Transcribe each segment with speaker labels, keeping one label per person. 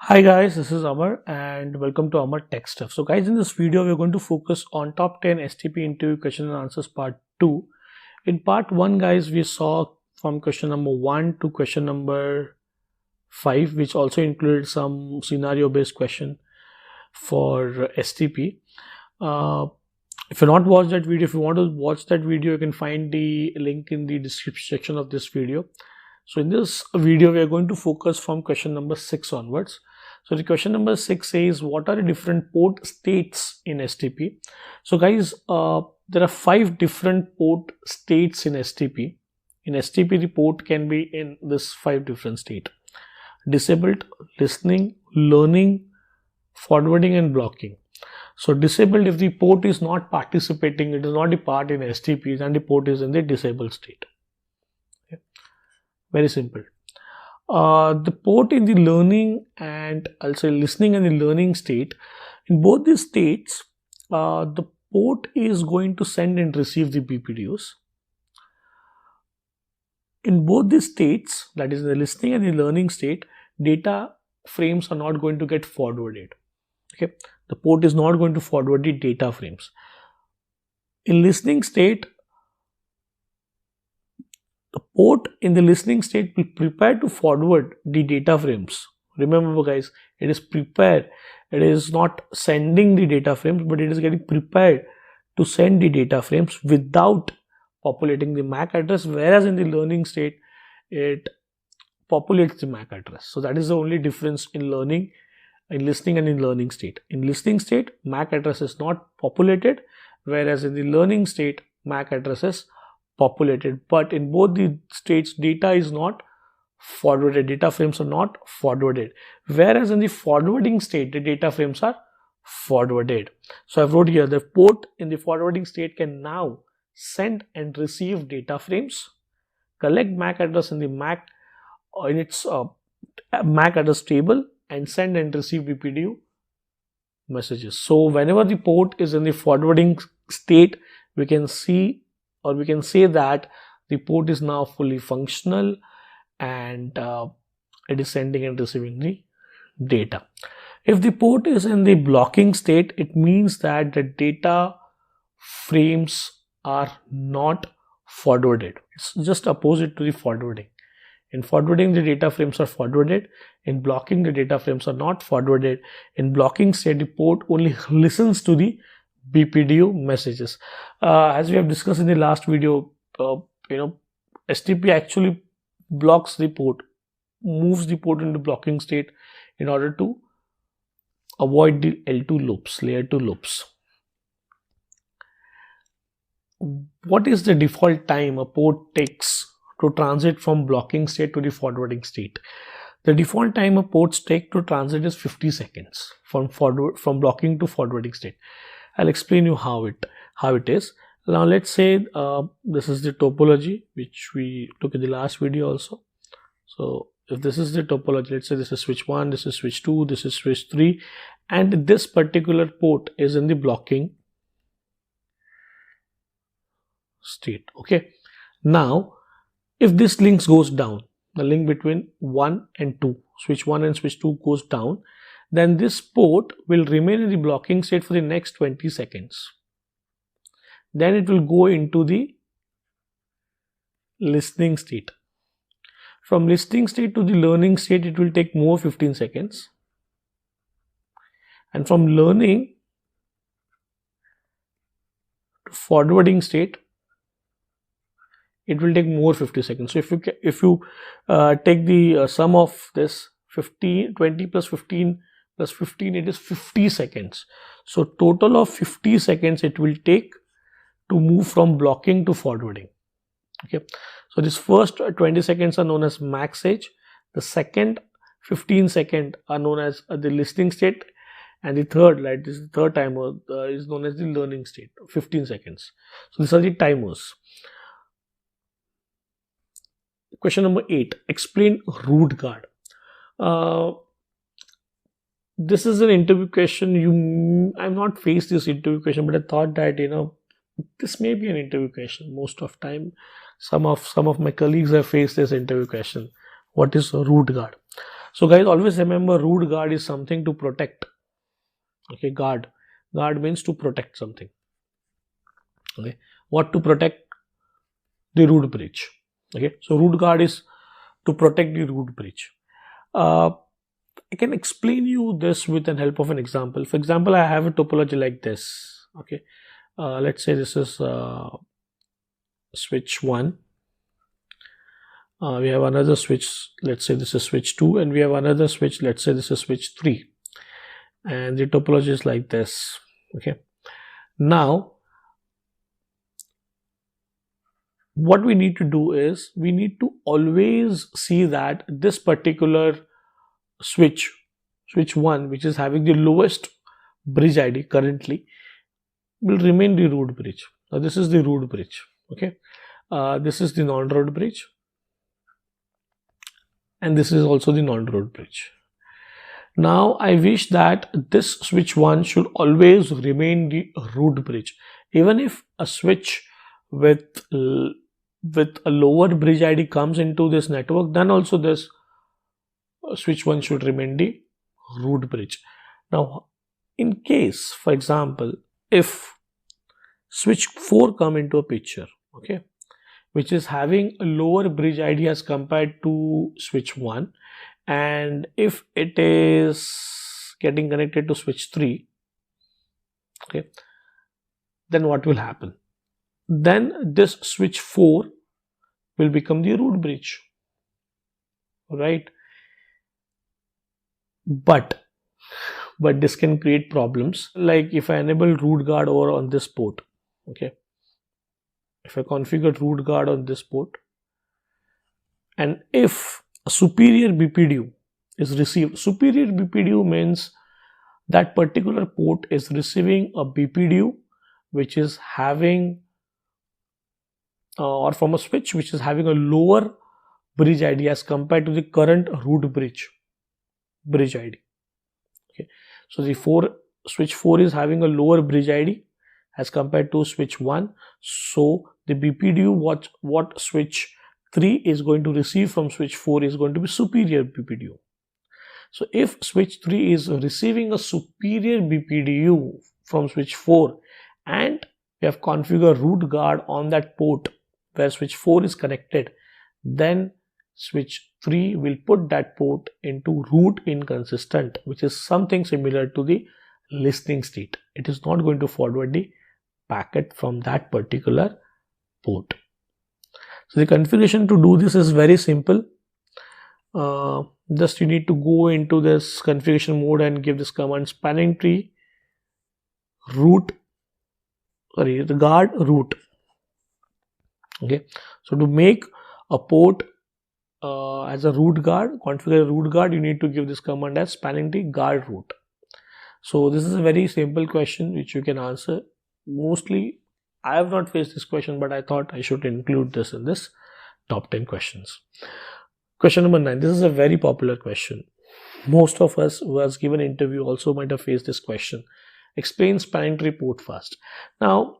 Speaker 1: Hi guys, this is Amar and welcome to Amar Tech Stuff. So guys, in this video we're going to focus on top 10 STP interview question and answers part 2. In part 1 guys, we saw from question number 1 to question number 5, which also included some scenario based question for STP. If you not watched that video, if you want to watch that video, you can find the link in the description section of this video. So in this video we are going to focus from question number 6 onwards. So the question number 6 says, what are the different port states in STP? So guys, there are 5 different port states in STP. In STP, the port can be in this 5 different state: disabled, listening, learning, forwarding and blocking. So disabled, if the port is not participating, it is not a part in STP, and the port is in the disabled state. Okay. Very simple. The port in the learning and also listening and the learning state, in both these states, the port is going to send and receive the BPDUs. In both these states, that is the listening and the learning state, data frames are not going to get forwarded. Okay, the port is not going to forward the data frames. In listening state, the port in the listening state will prepare to forward the data frames. Remember guys, it is prepared. It is not sending the data frames, but it is getting prepared to send the data frames without populating the MAC address, whereas in the learning state, it populates the MAC address. So that is the only difference in learning, in listening and in learning state. In listening state, MAC address is not populated, whereas in the learning state, MAC address is populated. But in both the states, data is not forwarded, data frames are not forwarded, whereas in the forwarding state, the data frames are forwarded. So I wrote here, the port in the forwarding state can now send and receive data frames, collect MAC address in the MAC in its MAC address table, and send and receive BPDU messages. So whenever the port is in the forwarding state, we can see, or we can say that the port is now fully functional and it is sending and receiving the data. If the port is in the blocking state, it means that the data frames are not forwarded. It's just opposite to the forwarding. In forwarding, the data frames are forwarded. In blocking, the data frames are not forwarded. In blocking state, the port only listens to the BPDU messages. As we have discussed in the last video, STP actually blocks the port, moves the port into blocking state in order to avoid the L2 loops, layer 2 loops. What is the default time a port takes to transit from blocking state to the forwarding state? The default time a ports take to transit is 50 seconds from blocking to forwarding state. I'll explain you how it is. Now let's say this is the topology which we took in the last video also. So if this is the topology, let's say this is switch 1, this is switch 2, this is switch 3, and this particular port is in the blocking state. Okay, now if this link goes down, the link between 1 and 2, switch 1 and switch 2 goes down, then this port will remain in the blocking state for the next 20 seconds. Then it will go into the listening state. From listening state to the learning state, it will take more 15 seconds. And from learning to forwarding state, it will take more 50 seconds. So if you take the sum of this 20 plus 15 plus 15, it is 50 seconds. So total of 50 seconds it will take to move from blocking to forwarding. Okay, so this first 20 seconds are known as max age. The second 15 seconds are known as the listening state, and the third, like this third timer, is known as the learning state, 15 seconds. So these are the timers. Question number 8, explain root guard. This is an interview question. I've not faced this interview question, but I thought that this may be an interview question. Most of time, some of my colleagues have faced this interview question. What is root guard? So guys, always remember root guard is something to protect. Okay, guard means to protect something. Okay, what to protect? The root bridge. Okay, so root guard is to protect the root bridge. I can explain you this with the help of an example. For example, I have a topology like this. Okay, let's say this is switch 1. We have another switch, let's say this is switch 2, and we have another switch, let's say this is switch 3, and the topology is like this. Okay, now what we need to do is we need to always see that this particular switch 1, which is having the lowest bridge ID currently, will remain the root bridge. Now this is the root bridge. Okay, this is the non-root bridge, and this is also the non-root bridge. Now I wish that this switch 1 should always remain the root bridge. Even if a switch with a lower bridge ID comes into this network, then also this switch 1 should remain the root bridge. Now in case, for example, if switch 4 come into a picture, okay, which is having a lower bridge ID as compared to switch 1, and if it is getting connected to switch 3, okay, then what will happen? Then this switch 4 will become the root bridge, right? But this can create problems. Like if I enable root guard over on this port, okay, if I configure root guard on this port, and if a superior BPDU is received, superior BPDU means that particular port is receiving a BPDU which is having or from a switch which is having a lower bridge ID as compared to the current root bridge ID. Okay, so the switch 4 is having a lower bridge ID as compared to switch 1. So the BPDU what switch 3 is going to receive from switch 4 is going to be superior BPDU. So if switch 3 is receiving a superior BPDU from switch 4, and we have configured root guard on that port where switch 4 is connected, then switch 3 will put that port into root inconsistent, which is something similar to the listening state. It is not going to forward the packet from that particular port. So the configuration to do this is very simple. Just you need to go into this configuration mode and give this command spanning tree guard root. Okay, so to make a port as a root guard, configure a root guard, you need to give this command as spanning tree guard root. So this is a very simple question which you can answer. Mostly I have not faced this question, but I thought I should include this in this top 10 questions. Question number 9. This is a very popular question. Most of us who has given interview also might have faced this question. Explain spanning tree port fast. Now,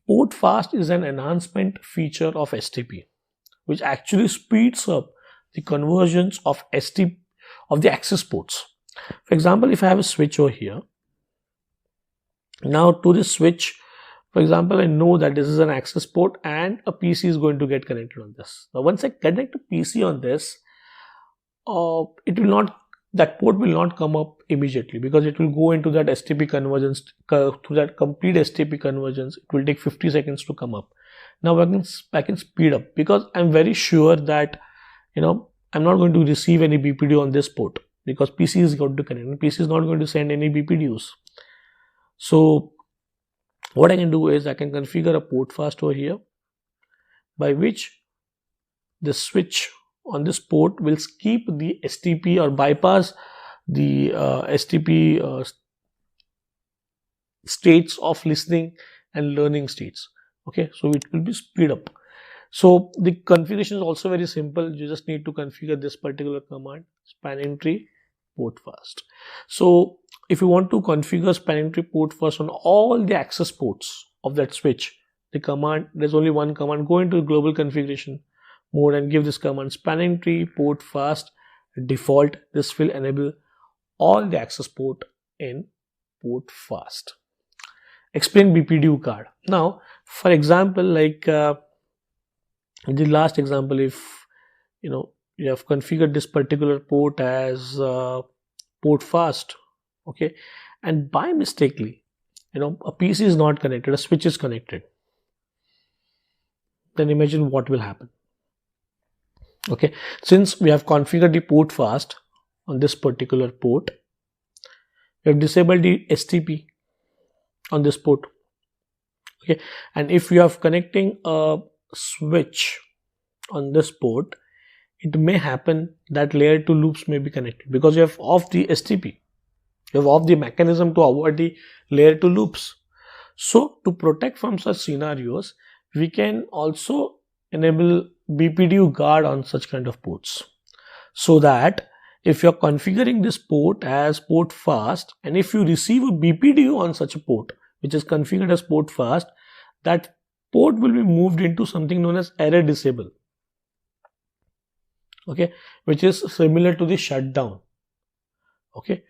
Speaker 1: port fast is an enhancement feature of STP, which actually speeds up the conversions of the access ports. For example, if I have a switch over here, now to this switch, for example, I know that this is an access port and a PC is going to get connected on this. Now, once I connect a PC on this, that port will not come up immediately, because it will go into that STP convergence, to that complete STP convergence. It will take 50 seconds to come up. Now I can speed up, because I'm very sure that I'm not going to receive any BPDU on this port, because PC is going to connect and PC is not going to send any BPDUs. So what I can do is I can configure a port fast over here, by which the switch on this port will skip the STP or bypass the STP states of listening and learning states. Okay, so it will be speed up. So the configuration is also very simple. You just need to configure this particular command, spanning tree port fast. So if you want to configure spanning tree port fast on all the access ports of that switch, there's only one command. Go into global configuration mode and give this command spanning tree port fast default. This will enable all the access port in port fast. Explain BPDU card. Now, for example, like the last example, if you have configured this particular port as port fast, okay, and by mistakenly a PC is not connected, a switch is connected, then imagine what will happen. Okay, since we have configured the port fast on this particular port, we have disabled the STP on this port. Okay, and if you are connecting a switch on this port, it may happen that layer 2 loops may be connected because you have off the STP, you have off the mechanism to avoid the layer 2 loops. So to protect from such scenarios, we can also enable BPDU guard on such kind of ports, so that if you're configuring this port as port fast, and if you receive a BPDU on such a port which is configured as port fast, that port will be moved into something known as error disable, okay, which is similar to the shutdown, okay,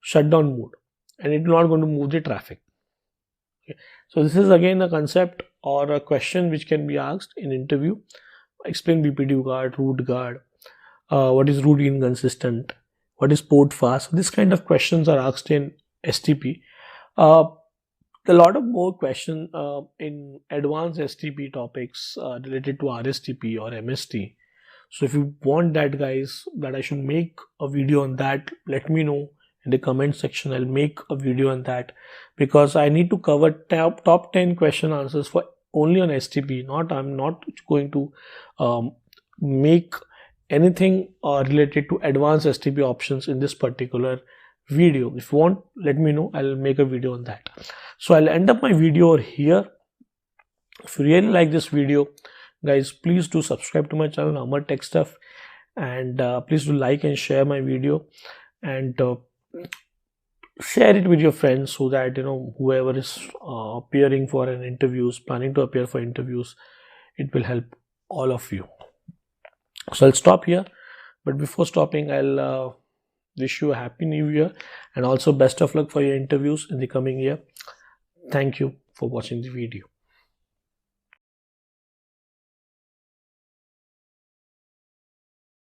Speaker 1: shutdown mode, and it's not going to move the traffic. Okay. So this is again a concept or a question which can be asked in interview. Explain BPDU guard, root guard, what is root inconsistent, what is port fast. This kind of questions are asked in STP. A lot of more questions in advanced STP topics related to RSTP or MST. So if you want that, guys, that I should make a video on that, let me know in the comment section. I'll make a video on that, because I need to cover top 10 question answers for only on STP. I'm not going to make anything related to advanced STP options in this particular video. If you want, let me know, I'll make a video on that. So I'll end up my video here. If you really like this video, guys, please do subscribe to my channel, Amar Tech Stuff, and please do like and share my video, and share it with your friends, so that whoever is appearing for an interviews, planning to appear for interviews, it will help all of you. So I'll stop here, but before stopping, I'll wish you a happy new year, and also best of luck for your interviews in the coming year. Thank you for watching the video.